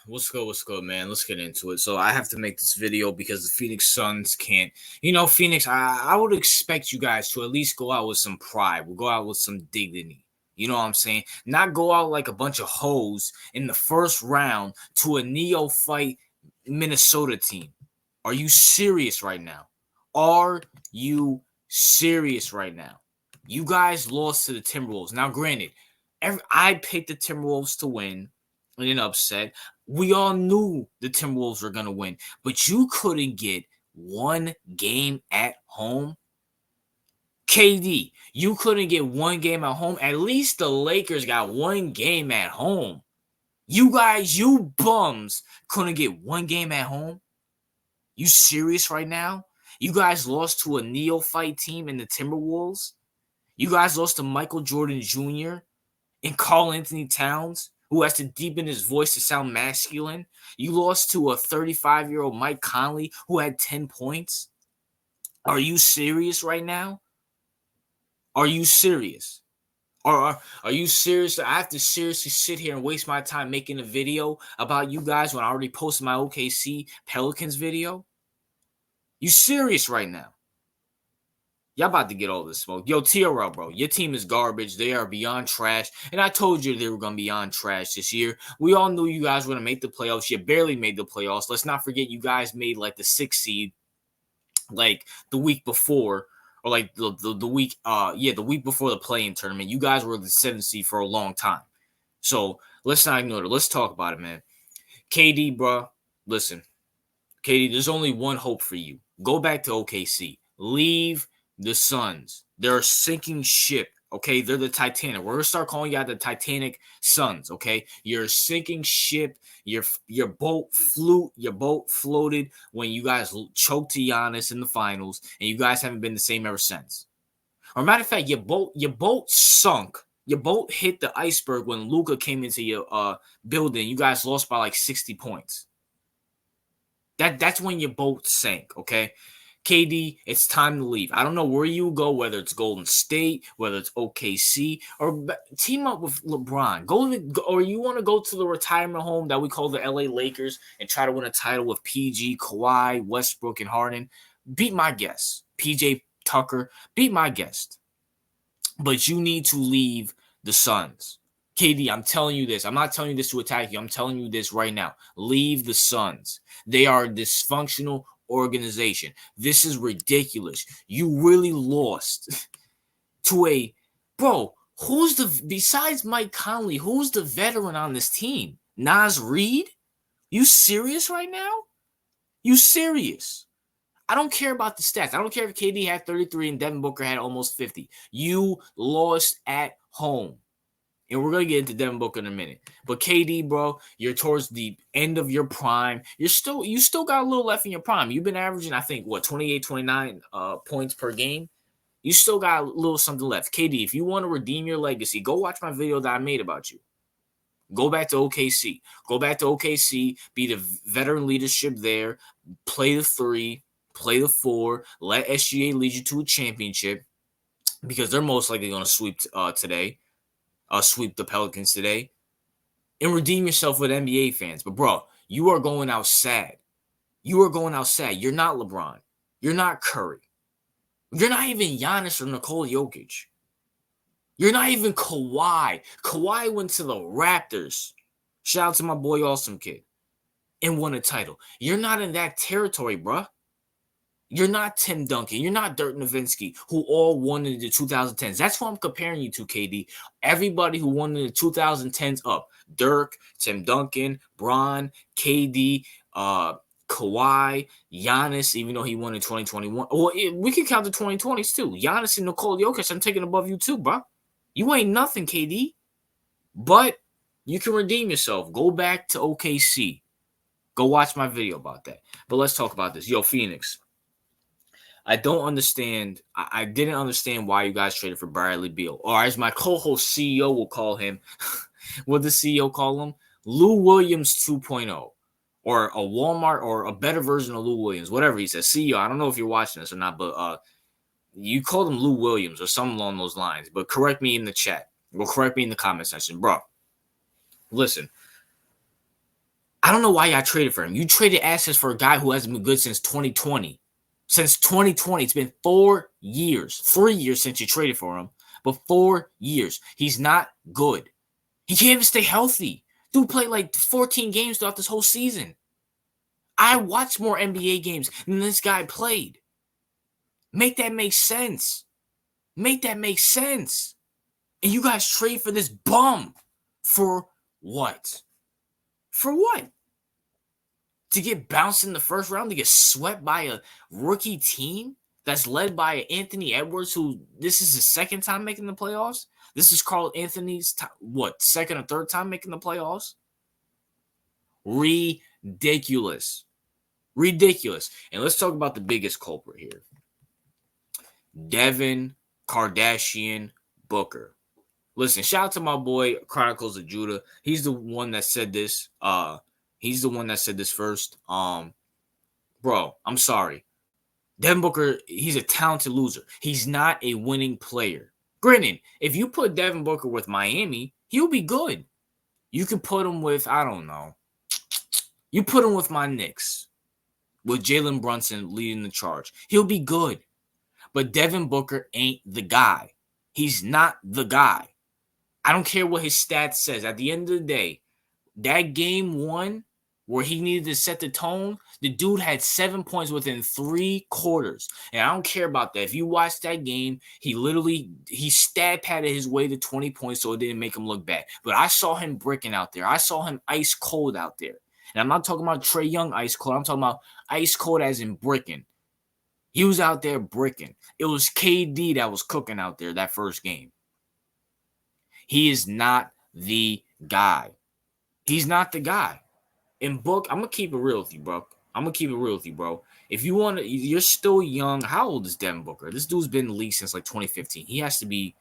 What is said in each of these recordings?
What's good, man? Let's get into it. So I have to make this video because the Phoenix Suns can't. Phoenix, I would expect you guys to at least go out with some pride. We'll go out with some dignity. You know what I'm saying? Not go out like a bunch of hoes in the first round to a neophyte Minnesota team. Are you serious right now? Are you serious right now? You guys lost to the Timberwolves. Now, granted, I picked the Timberwolves to win in an upset. We all knew the Timberwolves were going to win, but you couldn't get one game at home. KD, you couldn't get one game at home. At least the Lakers got one game at home. You guys, you bums, couldn't get one game at home. You serious right now? You guys lost to a neophyte team in the Timberwolves. You guys lost to Michael Jordan Jr. and karlanthonytowns, who has to deepen his voice to sound masculine. You lost to a 35-year-old Mike Conley who had 10 points. Are you serious right now? Are you serious? Or are you serious? I have to seriously sit here and waste my time making a video about you guys when I already posted my OKC Pelicans video? You serious right now? Y'all about to get all this smoke. Yo, TRL, bro. Your team is garbage. They are beyond trash. And I told you they were going to be beyond trash this year. We all knew you guys were going to make the playoffs. You barely made the playoffs. Let's not forget you guys made like the 6th seed like the week before. Or like the week, the week before the play-in tournament. You guys were the 7th seed for a long time. So let's not ignore it. Let's talk about it, man. KD, bro. Listen. KD, there's only one hope for you. Go back to OKC. Leave the Suns. They're a sinking ship, okay? They're the Titanic. We're going to start calling you out the Titanic Suns, okay? You're a sinking ship. Your boat floated when you guys choked to Giannis in the finals, and you guys haven't been the same ever since. Or matter of fact, your boat sunk. Your boat hit the iceberg when Luka came into your building. You guys lost by like 60 points. That's when your boat sank, okay? KD, it's time to leave. I don't know where you go, whether it's Golden State, whether it's OKC, or team up with LeBron. Or you want to go to the retirement home that we call the LA Lakers and try to win a title with PG, Kawhi, Westbrook, and Harden. Beat my guess. PJ Tucker, beat my guest. But you need to leave the Suns. KD, I'm telling you this. I'm not telling you this to attack you. I'm telling you this right now. Leave the Suns. They are a dysfunctional organization. This is ridiculous. You really lost to besides Mike Conley, who's the veteran on this team? Naz Reid? You serious right now? You serious? I don't care about the stats. I don't care if KD had 33 and Devin Booker had almost 50. You lost at home. And we're going to get into Devin Booker in a minute. But KD, bro, you're towards the end of your prime. You still got a little left in your prime. You've been averaging, I think, 28, 29 points per game. You still got a little something left. KD, if you want to redeem your legacy, go watch my video that I made about you. Go back to OKC. Go back to OKC. Be the veteran leadership there. Play the 3. Play the 4. Let SGA lead you to a championship. Because they're most likely going to sweep today. Sweep the Pelicans today, and redeem yourself with NBA fans. But, bro, you are going out sad. You are going out sad. You're not LeBron. You're not Curry. You're not even Giannis or Nikola Jokic. You're not even Kawhi. Kawhi went to the Raptors. Shout out to my boy Awesome Kid. And won a title. You're not in that territory, bro. You're not Tim Duncan. You're not Dirk Nowitzki, who all won in the 2010s. That's who I'm comparing you to, KD. Everybody who won in the 2010s up. Dirk, Tim Duncan, Bron, KD, Kawhi, Giannis, even though he won in 2021. Well, we can count the 2020s too. Giannis and Nikola Jokic, I'm taking above you too, bro. You ain't nothing, KD. But you can redeem yourself. Go back to OKC. Go watch my video about that. But let's talk about this. Yo, Phoenix. I don't understand. I didn't understand why you guys traded for Bradley Beal. Or as my co-host CEO will call him, what the CEO call him? Lou Williams 2.0. Or a Walmart or a better version of Lou Williams. Whatever he says. CEO, I don't know if you're watching this or not, but you called him Lou Williams or something along those lines. But correct me in the chat. Or correct me in the comment section. Bro, listen. I don't know why y'all traded for him. You traded assets for a guy who hasn't been good since 2020. Since 2020, it's been 4 years. 3 years since you traded for him, but 4 years. He's not good. He can't even stay healthy. Dude played like 14 games throughout this whole season. I watched more NBA games than this guy played. Make that make sense. Make that make sense. And you guys trade for this bum. For what? For what? To get bounced in the first round, to get swept by a rookie team that's led by Anthony Edwards, who this is his second time making the playoffs? This is Karl-Anthony's second or third time making the playoffs? Ridiculous. Ridiculous. And let's talk about the biggest culprit here. Devin Kardashian Booker. Listen, shout out to my boy Chronicles of Judah. He's the one that said this. He's the one that said this first. Bro, I'm sorry. Devin Booker, he's a talented loser. He's not a winning player. Granted, if you put Devin Booker with Miami, he'll be good. You can put him with, I don't know. You put him with my Knicks, with Jalen Brunson leading the charge. He'll be good. But Devin Booker ain't the guy. He's not the guy. I don't care what his stats says. At the end of the day, that game one where he needed to set the tone, the dude had 7 points within 3 quarters. And I don't care about that. If you watch that game, he stat padded his way to 20 points so it didn't make him look bad. But I saw him bricking out there. I saw him ice cold out there. And I'm not talking about Trae Young ice cold. I'm talking about ice cold as in bricking. He was out there bricking. It was KD that was cooking out there that first game. He is not the guy. He's not the guy. And Book, I'm going to keep it real with you, bro. If you want to, you're still young. How old is Devin Booker? This dude's been in the league since like 2015. He has to be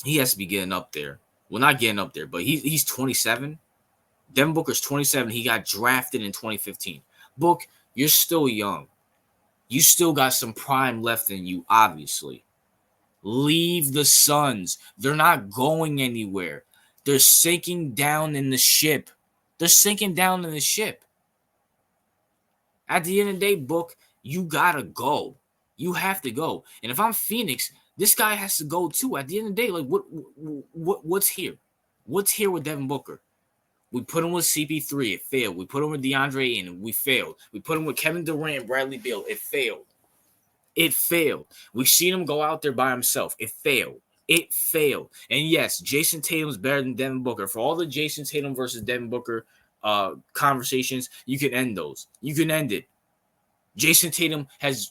getting up there. Well, not getting up there, but he's 27. Devin Booker's 27. He got drafted in 2015. Book, you're still young. You still got some prime left in you, obviously. Leave the Suns. They're not going anywhere. They're sinking down in the ship. At the end of the day, Book, you gotta go. You have to go. And if I'm Phoenix, this guy has to go too. At the end of the day, like what's here? What's here with Devin Booker? We put him with CP3, it failed. We put him with DeAndre Ayton, we failed. We put him with Kevin Durant and Bradley Beal, it failed. We've seen him go out there by himself. It failed. And yes, Jason Tatum's better than Devin Booker. For all the Jason Tatum versus Devin Booker conversations, you can end those. You can end it. Jason Tatum has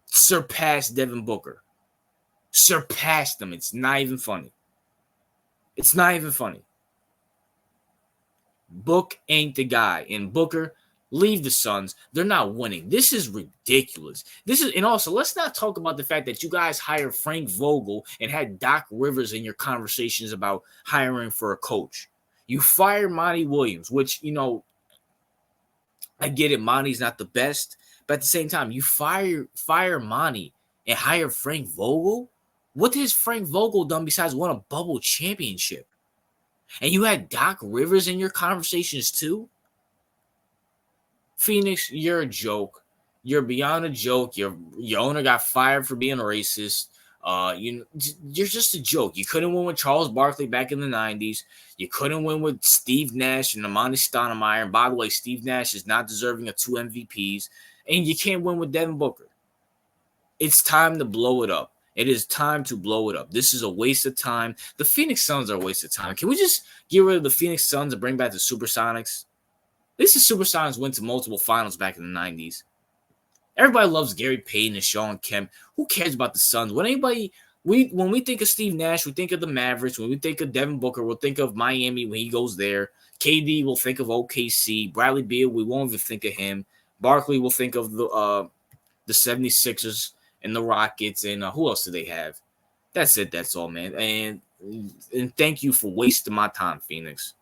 surpassed Devin Booker. Surpassed him. It's not even funny. Book ain't the guy. And Booker, leave the Suns. They're not winning. This is ridiculous. And also, let's not talk about the fact that you guys hired Frank Vogel and had Doc Rivers in your conversations about hiring for a coach. You fired Monty Williams, which, I get it. Monty's not the best. But at the same time, you fire Monty and hire Frank Vogel? What has Frank Vogel done besides win a bubble championship? And you had Doc Rivers in your conversations too? Phoenix, you're a joke. You're beyond a joke. Your owner got fired for being a racist. You're just a joke. You couldn't win with Charles Barkley back in the 90s. You couldn't win with Steve Nash and Amani Stoudemire. And by the way, Steve Nash is not deserving of 2 MVPs. And you can't win with Devin Booker. It's time to blow it up. It is time to blow it up. This is a waste of time. The Phoenix Suns are a waste of time. Can we just get rid of the Phoenix Suns and bring back the Supersonics? At least the Supersonics went to multiple finals back in the 90s. Everybody loves Gary Payton and Sean Kemp. Who cares about the Suns? When we think of Steve Nash, we think of the Mavericks. When we think of Devin Booker, we'll think of Miami when he goes there. KD, we'll think of OKC. Bradley Beal, we won't even think of him. Barkley, we'll think of the 76ers and the Rockets. And who else do they have? That's it. That's all, man. And thank you for wasting my time, Phoenix.